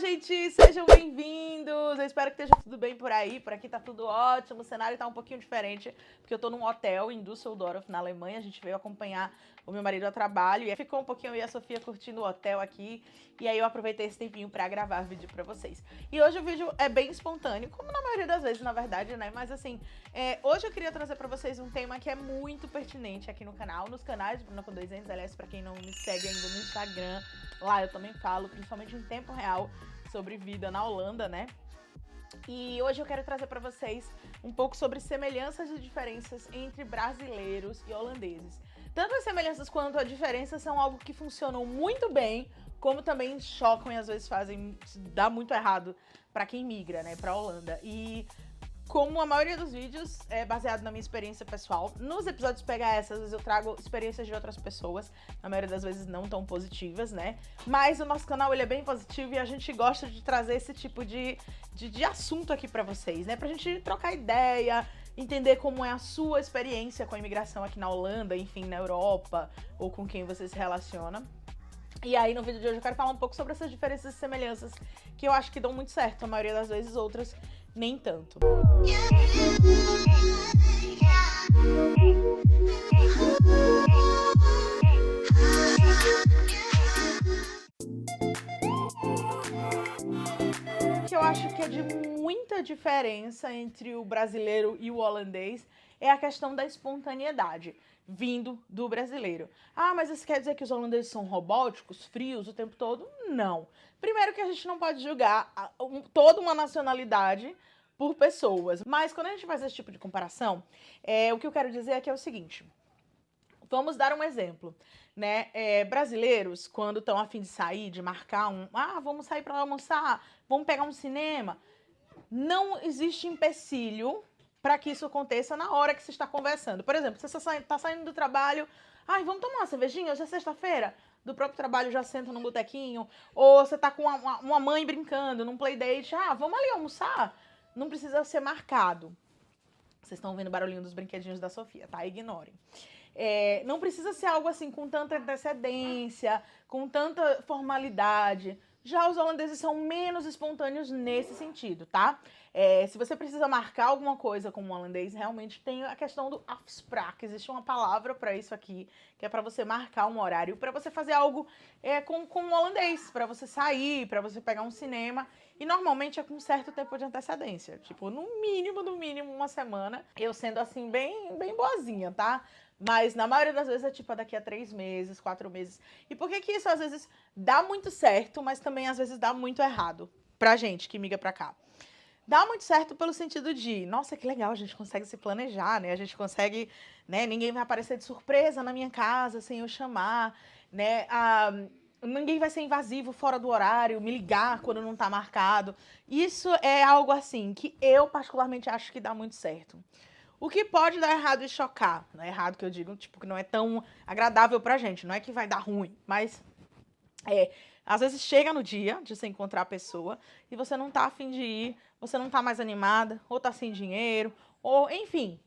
gente! Sejam bem-vindos! Eu espero que esteja tudo bem por aí. Por aqui tá tudo ótimo. O cenário tá um pouquinho diferente, porque eu tô num hotel em Düsseldorf, na Alemanha. A gente veio acompanhar o meu marido a trabalho e ficou um pouquinho eu e a Sofia curtindo o hotel aqui. E aí eu aproveitei esse tempinho pra gravar vídeo pra vocês. E hoje o vídeo é bem espontâneo, como na maioria das vezes, na verdade, né? Mas assim, hoje eu queria trazer pra vocês um tema que é muito pertinente aqui no canal, nos canais de Bruna com 2 N's. Aliás, pra quem não me segue ainda no Instagram, lá eu também falo, principalmente em tempo real, sobre vida na Holanda, né? E hoje eu quero trazer para vocês um pouco sobre semelhanças e diferenças entre brasileiros e holandeses. Tanto as semelhanças quanto as diferenças são algo que funcionam muito bem, como também chocam e às vezes fazem dar muito errado para quem migra, né, para Holanda. E como a maioria dos vídeos é baseado na minha experiência pessoal, nos episódios PHS, às vezes eu trago experiências de outras pessoas, na maioria das vezes não tão positivas, né? Mas o nosso canal ele é bem positivo e a gente gosta de trazer esse tipo de assunto aqui pra vocês, né? Pra gente trocar ideia, entender como é a sua experiência com a imigração aqui na Holanda, enfim, na Europa, ou com quem você se relaciona. E aí, no vídeo de hoje, eu quero falar um pouco sobre essas diferenças e semelhanças que eu acho que dão muito certo, a maioria das vezes, outras nem tanto. O que eu acho que é de muita diferença entre o brasileiro e o holandês é a questão da espontaneidade, vindo do brasileiro. Ah, mas isso quer dizer que os holandeses são robóticos, frios o tempo todo? Não. Primeiro que a gente não pode julgar toda uma nacionalidade por pessoas. Mas quando a gente faz esse tipo de comparação, o que eu quero dizer é que é o seguinte. Vamos dar um exemplo, né? Brasileiros, quando estão a fim de sair, de marcar vamos sair para almoçar, vamos pegar um cinema, não existe empecilho para que isso aconteça na hora que você está conversando. Por exemplo, você está saindo do trabalho, vamos tomar uma cervejinha, hoje é sexta-feira, do próprio trabalho já senta num botequinho, ou você tá com uma mãe brincando num playdate, vamos ali almoçar, não precisa ser marcado. Vocês estão ouvindo o barulhinho dos brinquedinhos da Sofia, tá? Ignorem. Não precisa ser algo assim com tanta antecedência, com tanta formalidade. Já os holandeses são menos espontâneos nesse sentido, tá? Se você precisa marcar alguma coisa com um holandês, realmente tem a questão do afspraak. Existe uma palavra para isso aqui, que é para você marcar um horário, para você fazer algo com um holandês, para você sair, para você pegar um cinema. E normalmente é com um certo tempo de antecedência, tipo, no mínimo, uma semana. Eu sendo assim, bem boazinha, tá? Mas na maioria das vezes é tipo daqui a 3 meses, 4 meses. E por que isso às vezes dá muito certo, mas também às vezes dá muito errado pra gente que migra pra cá? Dá muito certo pelo sentido de, nossa, que legal, a gente consegue se planejar, né? A gente consegue, né? Ninguém vai aparecer de surpresa na minha casa sem eu chamar, né? Ninguém vai ser invasivo fora do horário, me ligar quando não tá marcado. Isso é algo assim que eu particularmente acho que dá muito certo. O que pode dar errado e chocar, não é errado que eu digo, tipo, que não é tão agradável pra gente, não é que vai dar ruim, mas às vezes chega no dia de você encontrar a pessoa e você não tá afim de ir, você não tá mais animada, ou tá sem dinheiro, ou enfim,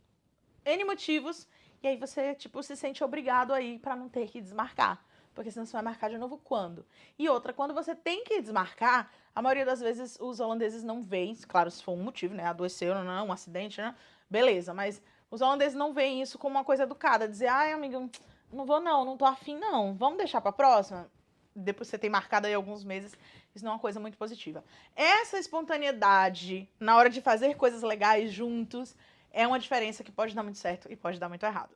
N motivos, e aí você, tipo, se sente obrigado a ir pra não ter que desmarcar. Porque senão você vai marcar de novo quando? E outra, quando você tem que desmarcar, a maioria das vezes os holandeses não veem, claro, se for um motivo, né? Adoeceu, não, um acidente, né? Beleza, mas os holandeses não veem isso como uma coisa educada. Dizer, amigo, não vou não tô afim não, vamos deixar pra próxima? Depois você tem marcado aí alguns meses, isso não é uma coisa muito positiva. Essa espontaneidade na hora de fazer coisas legais juntos é uma diferença que pode dar muito certo e pode dar muito errado.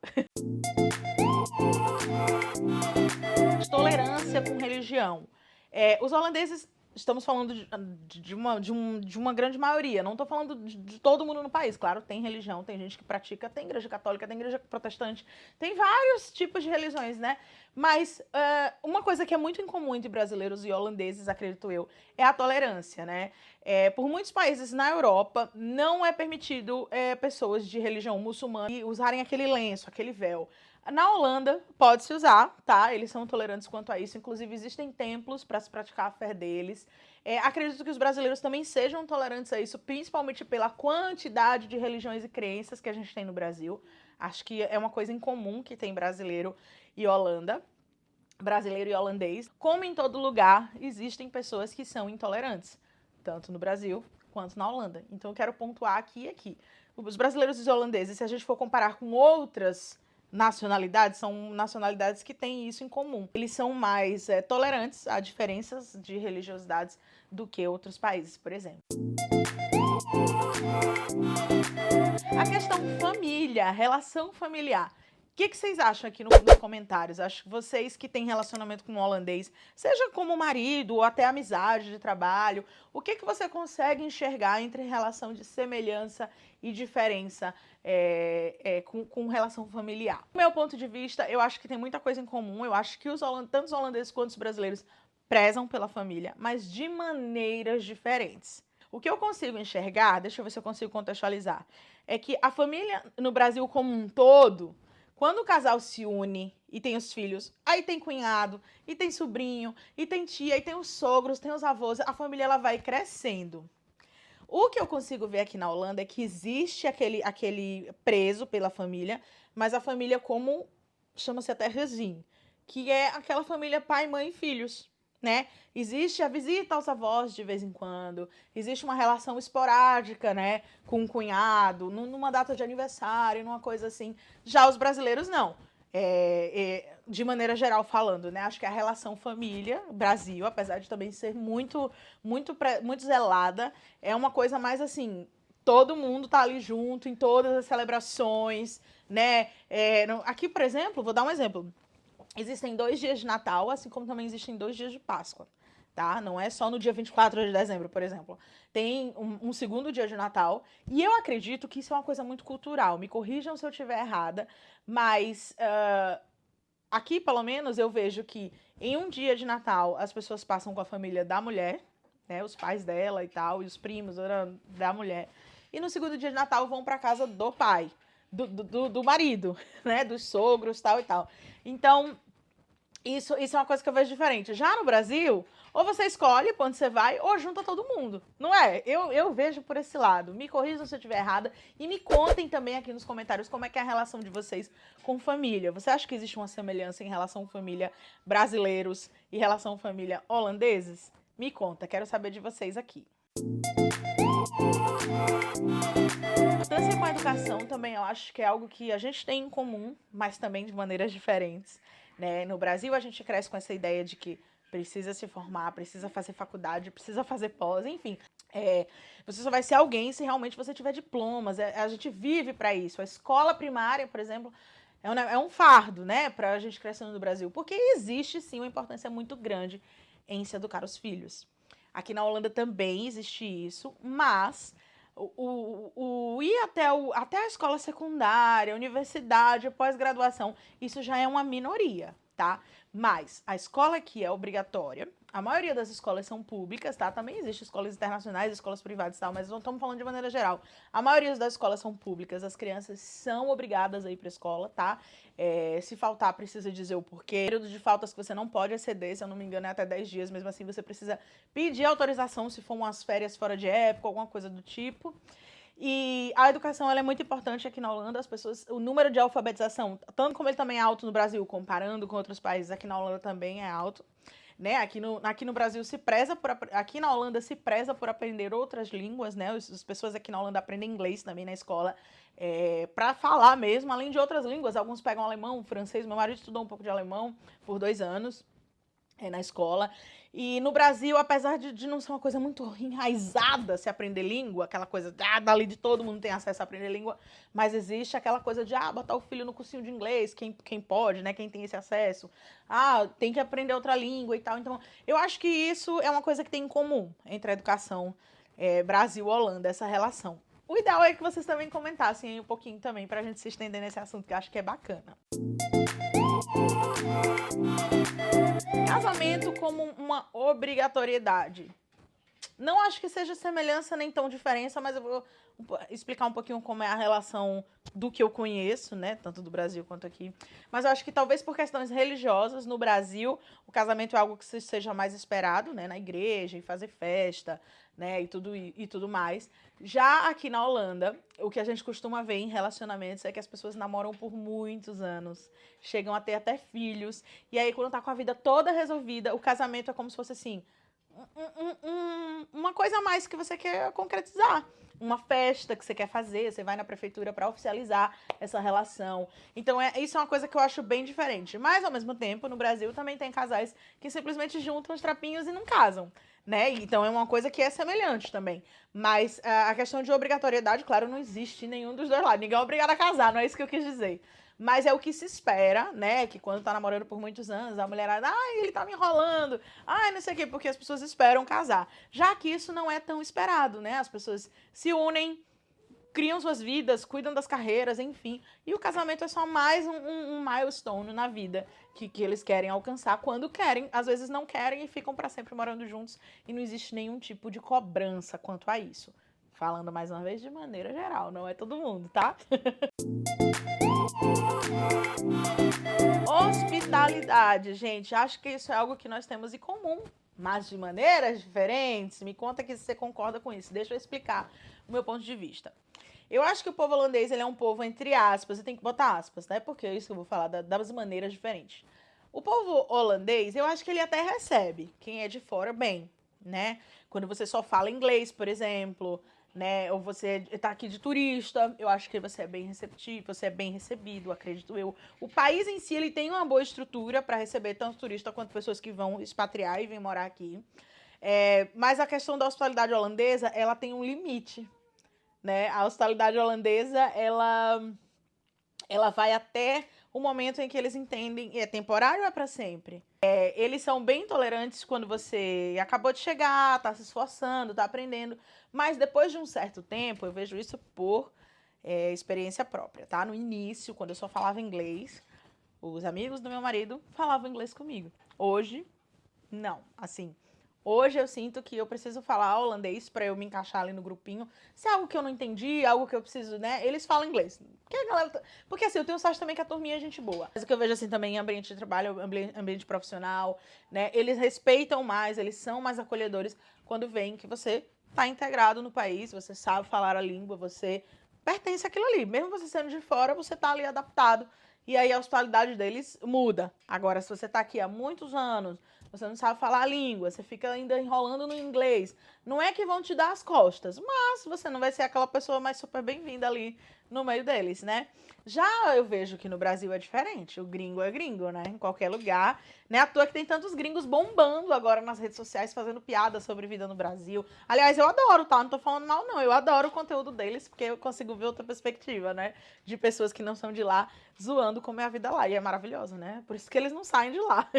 Tolerância com religião. Os holandeses, estamos falando de uma grande maioria, não estou falando de todo mundo no país. Claro, tem religião, tem gente que pratica, tem igreja católica, tem igreja protestante, tem vários tipos de religiões, né? Mas uma coisa que é muito incomum entre brasileiros e holandeses, acredito eu, é a tolerância, né? Por muitos países na Europa, não é permitido pessoas de religião muçulmana usarem aquele lenço, aquele véu. Na Holanda, pode-se usar, tá? Eles são tolerantes quanto a isso. Inclusive, existem templos para se praticar a fé deles. Acredito que os brasileiros também sejam tolerantes a isso, principalmente pela quantidade de religiões e crenças que a gente tem no Brasil. Acho que é uma coisa em comum que tem brasileiro e Holanda. brasileiro e holandês. Como em todo lugar, existem pessoas que são intolerantes, tanto no Brasil quanto na Holanda. Então eu quero pontuar aqui e aqui. Os brasileiros e os holandeses, se a gente for comparar com outras nacionalidades, são nacionalidades que têm isso em comum. Eles são mais tolerantes a diferenças de religiosidades do que outros países, por exemplo. A questão família, relação familiar. O que vocês acham aqui nos comentários? Acho que vocês que têm relacionamento com um holandês, seja como marido ou até amizade de trabalho, o que você consegue enxergar entre relação de semelhança e diferença com relação familiar? Do meu ponto de vista, eu acho que tem muita coisa em comum. Eu acho que tanto os holandeses quanto os brasileiros prezam pela família, mas de maneiras diferentes. O que eu consigo enxergar, deixa eu ver se eu consigo contextualizar, é que a família no Brasil como um todo, quando o casal se une e tem os filhos, aí tem cunhado, e tem sobrinho, e tem tia, e tem os sogros, tem os avós, a família ela vai crescendo. O que eu consigo ver aqui na Holanda é que existe aquele preso pela família, mas a família como chama-se até Rezin, que é aquela família pai, mãe e filhos. Né? Existe a visita aos avós de vez em quando, existe uma relação esporádica, né, com o cunhado, numa data de aniversário, numa coisa assim. Já os brasileiros não. De maneira geral falando, né? Acho que a relação família, Brasil, apesar de também ser muito zelada, é uma coisa mais assim, todo mundo tá ali junto em todas as celebrações, né? Aqui, por exemplo, vou dar um exemplo. Existem 2 dias de Natal, assim como também existem 2 dias de Páscoa, tá? Não é só no dia 24 de dezembro, por exemplo. Tem um segundo dia de Natal, e eu acredito que isso é uma coisa muito cultural. Me corrijam se eu estiver errada, mas aqui, pelo menos, eu vejo que em um dia de Natal as pessoas passam com a família da mulher, né? Os pais dela e tal, e os primos da mulher. E no segundo dia de Natal vão para casa do pai, do marido, né? Dos sogros, tal e tal. Então, isso é uma coisa que eu vejo diferente. Já no Brasil, ou você escolhe pra onde você vai, ou junta todo mundo. Não é? Eu vejo por esse lado. Me corrijam se eu estiver errada. E me contem também aqui nos comentários como é que é a relação de vocês com família. Você acha que existe uma semelhança em relação família brasileiros e relação família holandeses? Me conta, quero saber de vocês aqui. Importância com a educação também eu acho que é algo que a gente tem em comum, mas também de maneiras diferentes. Né? No Brasil, a gente cresce com essa ideia de que precisa se formar, precisa fazer faculdade, precisa fazer pós, enfim. Você só vai ser alguém se realmente você tiver diplomas. A gente vive para isso. A escola primária, por exemplo, é um fardo, né, para a gente crescendo no Brasil, porque existe sim uma importância muito grande em se educar os filhos. Aqui na Holanda também existe isso, mas ir até a escola secundária, universidade, pós-graduação, isso já é uma minoria, tá? Mas a escola aqui é obrigatória. A maioria das escolas são públicas, tá? Também existem escolas internacionais, escolas privadas e tal, mas não estamos falando de maneira geral. A maioria das escolas são públicas, as crianças são obrigadas a ir para a escola, tá? Se faltar, precisa dizer o porquê. O período de faltas que você não pode exceder, se eu não me engano, é até 10 dias, mesmo assim você precisa pedir autorização se for umas férias fora de época, alguma coisa do tipo. E a educação ela é muito importante aqui na Holanda. As pessoas, o número de alfabetização, tanto como ele também é alto no Brasil, comparando com outros países, aqui na Holanda também é alto. Né? Aqui no Brasil aqui na Holanda se preza por aprender outras línguas, né? As pessoas aqui na Holanda aprendem inglês também na escola, para falar mesmo, além de outras línguas. Alguns pegam alemão, francês. Meu marido estudou um pouco de alemão por 2 anos. Na escola. E no Brasil, apesar de não ser uma coisa muito enraizada se aprender língua, aquela coisa dali de todo mundo tem acesso a aprender língua, mas existe aquela coisa de botar o filho no cursinho de inglês, quem pode, né, quem tem esse acesso, tem que aprender outra língua e tal. Então, eu acho que isso é uma coisa que tem em comum entre a educação Brasil e Holanda, essa relação. O ideal é que vocês também comentassem um pouquinho também, pra gente se estender nesse assunto, que eu acho que é bacana. Casamento como uma obrigatoriedade. Não acho que seja semelhança nem tão diferença, mas eu vou explicar um pouquinho como é a relação do que eu conheço, né? Tanto do Brasil quanto aqui. Mas eu acho que talvez por questões religiosas, no Brasil, o casamento é algo que seja mais esperado, né? Na igreja, e fazer festa, né? E tudo mais. Já aqui na Holanda, o que a gente costuma ver em relacionamentos é que as pessoas namoram por muitos anos. Chegam a ter até filhos. E aí, quando tá com a vida toda resolvida, o casamento é como se fosse assim uma coisa a mais que você quer concretizar. Uma festa que você quer fazer, você vai na prefeitura para oficializar essa relação. Então, isso é uma coisa que eu acho bem diferente. Mas, ao mesmo tempo, no Brasil também tem casais que simplesmente juntam os trapinhos e não casam, né? Então, é uma coisa que é semelhante também. Mas a questão de obrigatoriedade, claro, não existe em nenhum dos dois lados. Ninguém é obrigado a casar, não é isso que eu quis dizer. Mas é o que se espera, né? Que quando tá namorando por muitos anos, a mulherada, ai, ele tá me enrolando, ai, não sei o quê, porque as pessoas esperam casar. Já que isso não é tão esperado, né? As pessoas se unem, criam suas vidas, cuidam das carreiras, enfim. E o casamento é só mais um milestone na vida que eles querem alcançar quando querem. Às vezes não querem e ficam para sempre morando juntos e não existe nenhum tipo de cobrança quanto a isso. Falando mais uma vez de maneira geral, não é todo mundo, tá? Hospitalidade, gente. Acho que isso é algo que nós temos em comum, mas de maneiras diferentes. Me conta que você concorda com isso. Deixa eu explicar o meu ponto de vista. Eu acho que o povo holandês ele é um povo, entre aspas, você tem que botar aspas, né? Porque é isso que eu vou falar, das maneiras diferentes. O povo holandês, eu acho que ele até recebe quem é de fora bem, né? Quando você só fala inglês, por exemplo, né? Ou você tá aqui de turista, eu acho que você é bem receptivo, você é bem recebido, acredito eu. O país em si, ele tem uma boa estrutura para receber tanto turista quanto pessoas que vão expatriar e vêm morar aqui. Mas a questão da hospitalidade holandesa, ela tem um limite, né? A hospitalidade holandesa, ela vai até o momento em que eles entendem, é temporário ou é para sempre? Eles são bem tolerantes quando você acabou de chegar, tá se esforçando, tá aprendendo, mas depois de um certo tempo, eu vejo isso por experiência própria, tá? No início, quando eu só falava inglês, os amigos do meu marido falavam inglês comigo. Hoje, não. Assim, hoje eu sinto que eu preciso falar holandês para eu me encaixar ali no grupinho. Se é algo que eu não entendi, algo que eu preciso, né? Eles falam inglês. Porque assim, eu tenho sorte também que a turminha é gente boa. Mas o que eu vejo assim também em ambiente de trabalho, ambiente profissional, né? Eles respeitam mais, eles são mais acolhedores quando veem que você tá integrado no país, você sabe falar a língua, você pertence àquilo ali. Mesmo você sendo de fora, você tá ali adaptado. E aí a hospitalidade deles muda. Agora, se você tá aqui há muitos anos, você não sabe falar a língua, você fica ainda enrolando no inglês. Não é que vão te dar as costas, mas você não vai ser aquela pessoa mais super bem-vinda ali no meio deles, né? Já eu vejo que no Brasil é diferente. O gringo é gringo, né? Em qualquer lugar. Não é à toa que tem tantos gringos bombando agora nas redes sociais, fazendo piada sobre vida no Brasil. Aliás, eu adoro, tá? Não tô falando mal, não. Eu adoro o conteúdo deles, porque eu consigo ver outra perspectiva, né? De pessoas que não são de lá, zoando como é a vida lá. E é maravilhoso, né? Por isso que eles não saem de lá.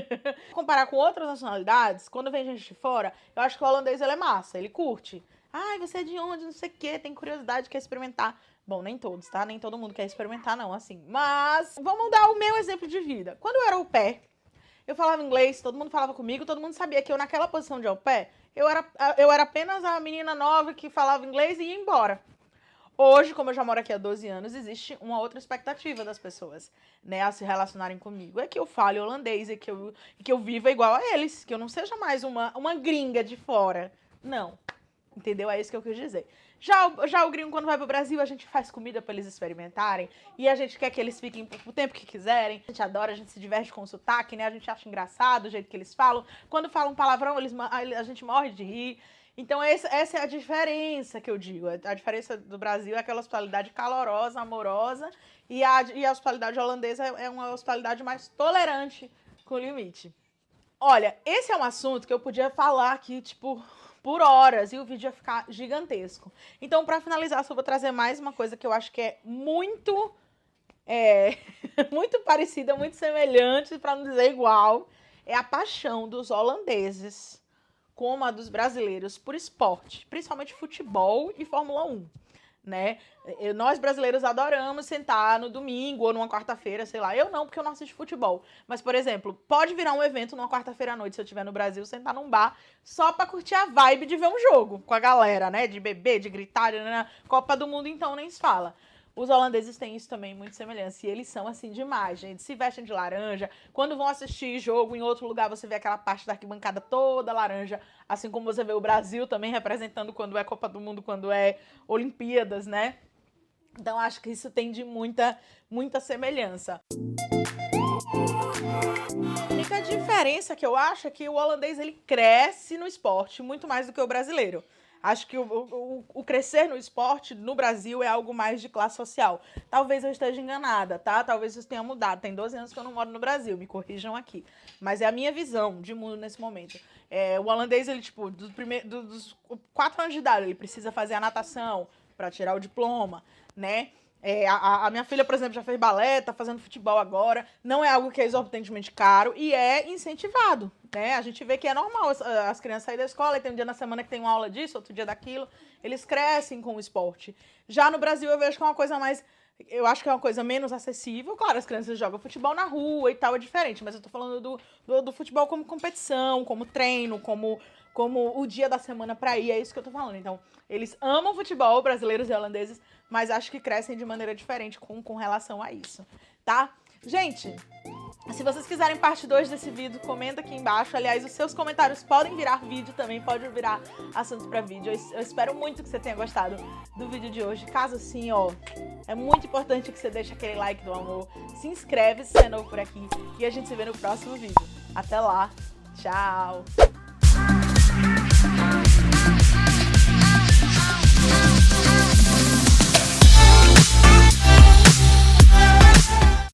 Comparar com outras nacionalidades, quando vem gente de fora, eu acho que o holandês ele é massa, ele curte. Ai, você é de onde? Não sei o quê, tem curiosidade, quer experimentar. Bom, nem todos, tá? Nem todo mundo quer experimentar, não, assim. Mas vamos dar o meu exemplo de vida. Quando eu era au pair, eu falava inglês, todo mundo falava comigo, todo mundo sabia que eu, naquela posição de au pair, eu era apenas a menina nova que falava inglês e ia embora. Hoje, como eu já moro aqui há 12 anos, existe uma outra expectativa das pessoas, né, a se relacionarem comigo. É que eu fale holandês, que eu viva igual a eles, que eu não seja mais uma gringa de fora. Não. Entendeu? É isso que eu quis dizer. Já o gringo, quando vai pro Brasil, a gente faz comida pra eles experimentarem. E a gente quer que eles fiquem o tempo que quiserem. A gente adora, a gente se diverte com o sotaque, né? A gente acha engraçado o jeito que eles falam. Quando falam palavrão, a gente morre de rir. Então, essa é a diferença que eu digo. A diferença do Brasil é aquela hospitalidade calorosa, amorosa. E a hospitalidade holandesa é uma hospitalidade mais tolerante com o limite. Olha, esse é um assunto que eu podia falar aqui, tipo, por horas, e o vídeo ia ficar gigantesco. Então, pra finalizar, só vou trazer mais uma coisa que eu acho que é muito, muito parecida, muito semelhante, pra não dizer igual. É a paixão dos holandeses, como a dos brasileiros, por esporte, principalmente futebol e Fórmula 1. né? Nós brasileiros adoramos sentar no domingo ou numa quarta-feira, sei lá. Eu não, porque eu não assisto futebol. Mas, por exemplo, pode virar um evento numa quarta-feira à noite, se eu estiver no Brasil, sentar num bar só pra curtir a vibe de ver um jogo com a galera, né? De beber, de gritar, Copa do Mundo, então, nem se fala. Os holandeses têm isso também, muito semelhança. E eles são assim demais, gente. Se vestem de laranja. Quando vão assistir jogo em outro lugar, você vê aquela parte da arquibancada toda laranja. Assim como você vê o Brasil também representando quando é Copa do Mundo, quando é Olimpíadas, né? Então, acho que isso tem de muita semelhança. A única diferença que eu acho é que o holandês ele cresce no esporte muito mais do que o brasileiro. Acho que o crescer no esporte no Brasil é algo mais de classe social. Talvez eu esteja enganada, tá? Talvez isso tenha mudado. Tem 12 anos que eu não moro no Brasil, me corrijam aqui. Mas é a minha visão de mundo nesse momento. O holandês, ele, tipo, dos 4 anos de idade, ele precisa fazer a natação para tirar o diploma, né? A minha filha, por exemplo, já fez balé, tá fazendo futebol agora. Não é algo que é exorbitantemente caro e é incentivado, né? A gente vê que é normal as crianças saírem da escola e tem um dia na semana que tem uma aula disso, outro dia daquilo. Eles crescem com o esporte. Já no Brasil eu vejo que é uma coisa mais... Eu acho que é uma coisa menos acessível. Claro, as crianças jogam futebol na rua e tal, é diferente. Mas eu tô falando do futebol como competição, como treino, como o dia da semana pra ir. É isso que eu tô falando. Então, eles amam futebol, brasileiros e holandeses, mas acho que crescem de maneira diferente com relação a isso, tá? Gente, se vocês quiserem parte 2 desse vídeo, comenta aqui embaixo. Aliás, os seus comentários podem virar vídeo também, pode virar assunto pra vídeo. Eu espero muito que você tenha gostado do vídeo de hoje. Caso sim, ó, é muito importante que você deixe aquele like do amor. Se inscreve se é novo por aqui e a gente se vê no próximo vídeo. Até lá, tchau!